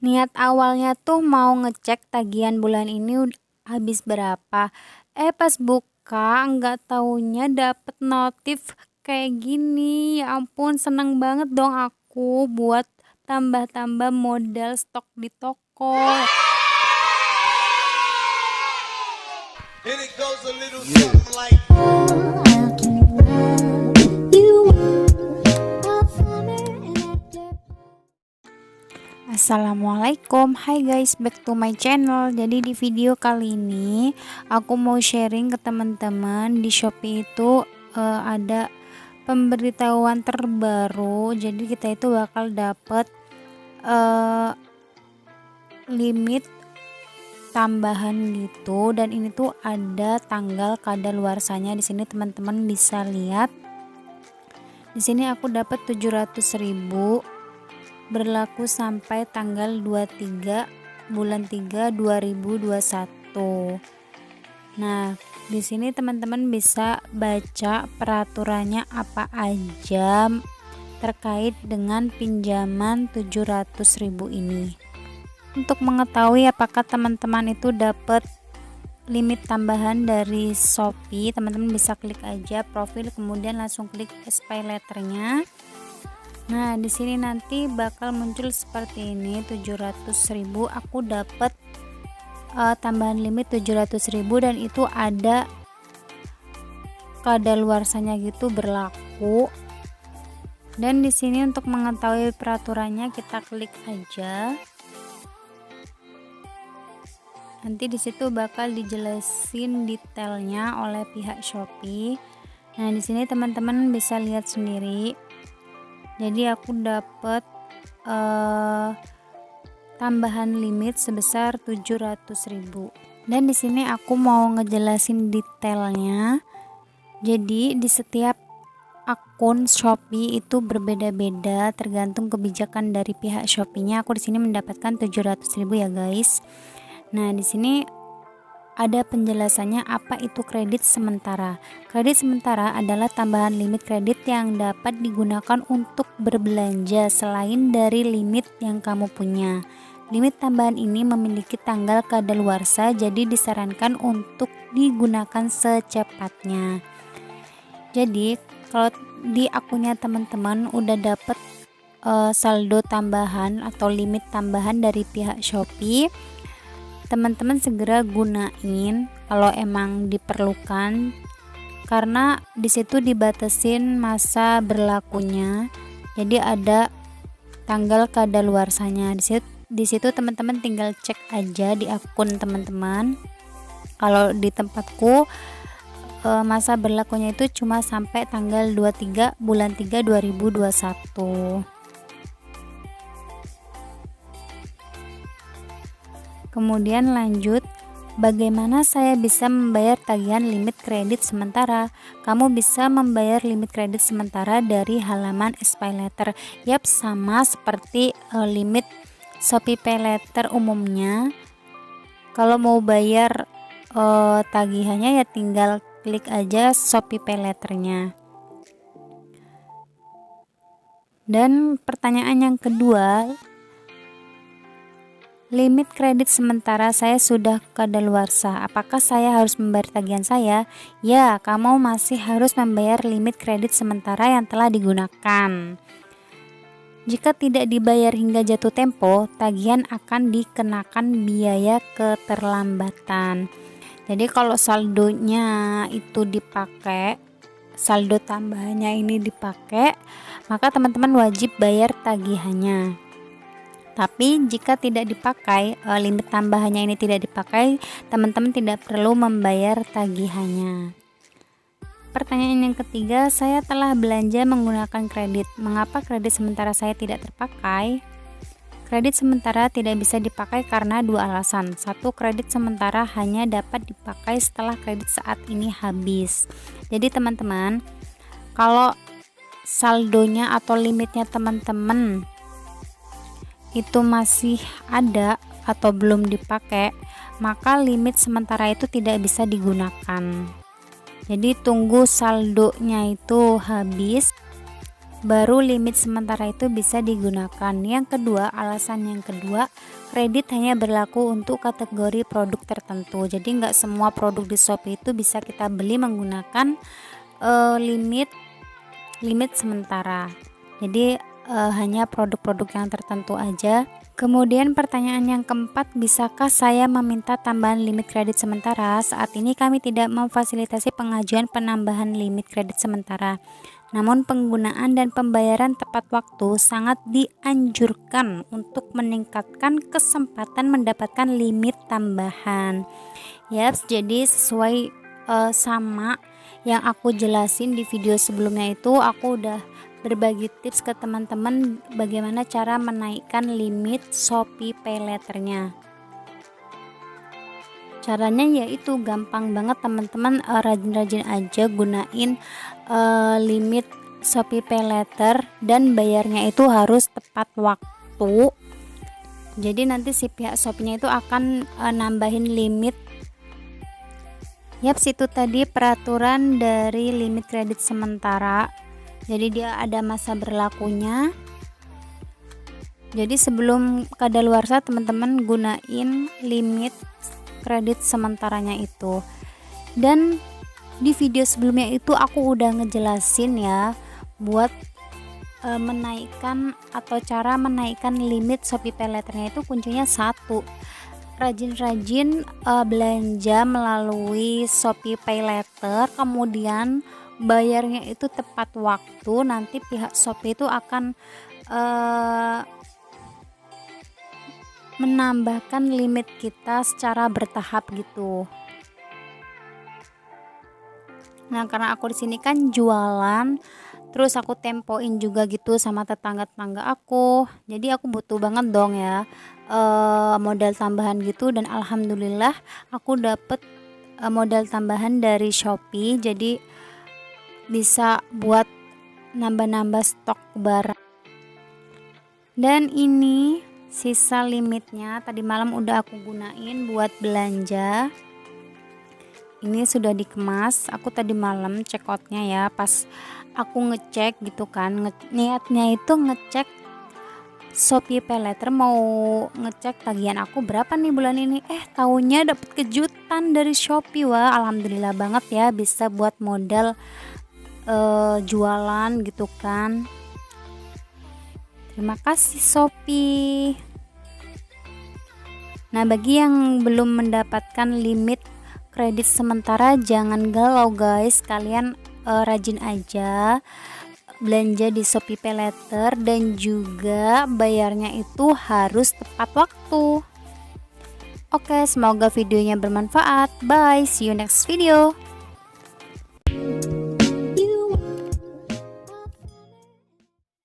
Niat awalnya tuh mau ngecek tagihan bulan ini habis berapa. Pas buka nggak taunya dapet notif kayak gini. Ya ampun, seneng banget dong aku buat tambah-tambah modal stok di toko. And it goes a little something like Assalamualaikum, hai guys, back to my channel. Jadi di video kali ini aku mau sharing ke teman-teman di Shopee itu ada pemberitahuan terbaru. Jadi kita itu bakal dapet limit tambahan gitu, dan ini tuh ada tanggal kadaluarsanya. Di sini teman-teman bisa lihat. Di sini aku dapat 700.000 berlaku sampai tanggal 23 bulan 3 2021. Nah, di sini teman-teman bisa baca peraturannya apa aja terkait dengan pinjaman 700.000 ini. Untuk mengetahui apakah teman-teman itu dapat limit tambahan dari Shopee, teman-teman bisa klik aja profil, kemudian langsung klik SPay letternya. Nah, di sini nanti bakal muncul seperti ini, 700.000. Aku dapat tambahan limit 700.000 dan itu ada kadaluarsanya gitu berlaku. Dan di sini untuk mengetahui peraturannya kita klik aja. Nanti di situ bakal dijelasin detailnya oleh pihak Shopee. Nah, di sini teman-teman bisa lihat sendiri. Jadi aku dapat tambahan limit sebesar 700.000. Dan di sini aku mau ngejelasin detailnya. Jadi di setiap akun Shopee itu berbeda-beda tergantung kebijakan dari pihak Shopee-nya. Aku di sini mendapatkan 700.000 ya guys. Nah, di sini ada penjelasannya apa itu kredit sementara. Kredit sementara adalah tambahan limit kredit yang dapat digunakan untuk berbelanja selain dari limit yang kamu punya. Limit tambahan ini memiliki tanggal kadaluarsa, jadi disarankan untuk digunakan secepatnya. Jadi kalau di akunnya teman-teman udah dapet saldo tambahan atau limit tambahan dari pihak Shopee, teman-teman segera gunain kalau emang diperlukan, karena disitu dibatasin masa berlakunya. Jadi ada tanggal kadaluarsanya. Di situ teman-teman tinggal cek aja di akun teman-teman. Kalau di tempatku masa berlakunya itu cuma sampai tanggal 23 bulan 3 2021. Kemudian lanjut, bagaimana saya bisa membayar tagihan limit kredit sementara? Kamu bisa membayar limit kredit sementara dari halaman SPay letter. Yap, sama seperti limit Shopee Pay Letter umumnya. Kalau mau bayar tagihannya ya tinggal klik aja Shopee Pay letternya. Dan pertanyaan yang kedua, limit kredit sementara saya sudah kadaluarsa. Apakah saya harus membayar tagihan saya? Ya, kamu masih harus membayar limit kredit sementara yang telah digunakan. Jika tidak dibayar hingga jatuh tempo, tagihan akan dikenakan biaya keterlambatan. Jadi kalau saldonya itu dipakai, saldo tambahannya ini dipakai, maka teman-teman wajib bayar tagihannya. Tapi jika tidak dipakai, limit tambahannya ini tidak dipakai, teman-teman tidak perlu membayar tagihannya. Pertanyaan yang ketiga, saya telah belanja menggunakan kredit. Mengapa kredit sementara saya tidak terpakai? Kredit sementara tidak bisa dipakai karena dua alasan. Satu, kredit sementara hanya dapat dipakai setelah kredit saat ini habis. Jadi teman-teman, kalau saldonya atau limitnya teman-teman itu masih ada atau belum dipakai, maka limit sementara itu tidak bisa digunakan. Jadi tunggu saldonya itu habis baru limit sementara itu bisa digunakan. Yang kedua, alasan yang kedua, kredit hanya berlaku untuk kategori produk tertentu. Jadi nggak semua produk di Shopee itu bisa kita beli menggunakan limit sementara. Jadi hanya produk-produk yang tertentu aja. Kemudian pertanyaan yang keempat, bisakah saya meminta tambahan limit kredit sementara? Saat ini kami tidak memfasilitasi pengajuan penambahan limit kredit sementara. Namun penggunaan dan pembayaran tepat waktu sangat dianjurkan untuk meningkatkan kesempatan mendapatkan limit tambahan. Yaps, jadi sesuai sama yang aku jelasin di video sebelumnya itu, aku udah berbagi tips ke teman-teman bagaimana cara menaikkan limit Shopee Paylater-nya. Caranya yaitu gampang banget teman-teman, rajin-rajin aja gunain limit Shopee Paylater dan bayarnya itu harus tepat waktu. Jadi nanti si pihak Shopee-nya itu akan nambahin limit. Yaps, itu tadi peraturan dari limit kredit sementara. Jadi dia ada masa berlakunya. Jadi sebelum kadaluarsa teman-teman gunain limit kredit sementaranya itu. Dan di video sebelumnya itu aku udah ngejelasin ya buat menaikkan atau cara menaikkan limit Shopee Paylater-nya itu kuncinya satu. Rajin-rajin belanja melalui Shopee Paylater, kemudian bayarnya itu tepat waktu. Nanti pihak Shopee itu akan menambahkan limit kita secara bertahap gitu. Nah, karena aku di sini kan jualan, terus aku tempoin juga gitu sama tetangga-tetangga aku. Jadi aku butuh banget dong ya modal tambahan gitu, dan alhamdulillah aku dapet modal tambahan dari Shopee. Jadi bisa buat nambah-nambah stok barang. Dan ini sisa limitnya tadi malam udah aku gunain buat belanja. Ini sudah dikemas. Aku tadi malam check outnya ya, pas aku ngecek gitu kan, niatnya itu ngecek Shopee Paylater, mau ngecek tagihan aku berapa nih bulan ini. Taunya dapet kejutan dari Shopee. Wah, alhamdulillah banget ya, bisa buat modal jualan gitu kan. Terima kasih Shopee. Nah, bagi yang belum mendapatkan limit kredit sementara jangan galau guys, kalian rajin aja belanja di Shopee Paylater dan juga bayarnya itu harus tepat waktu. Oke, semoga videonya bermanfaat. Bye, see you next video.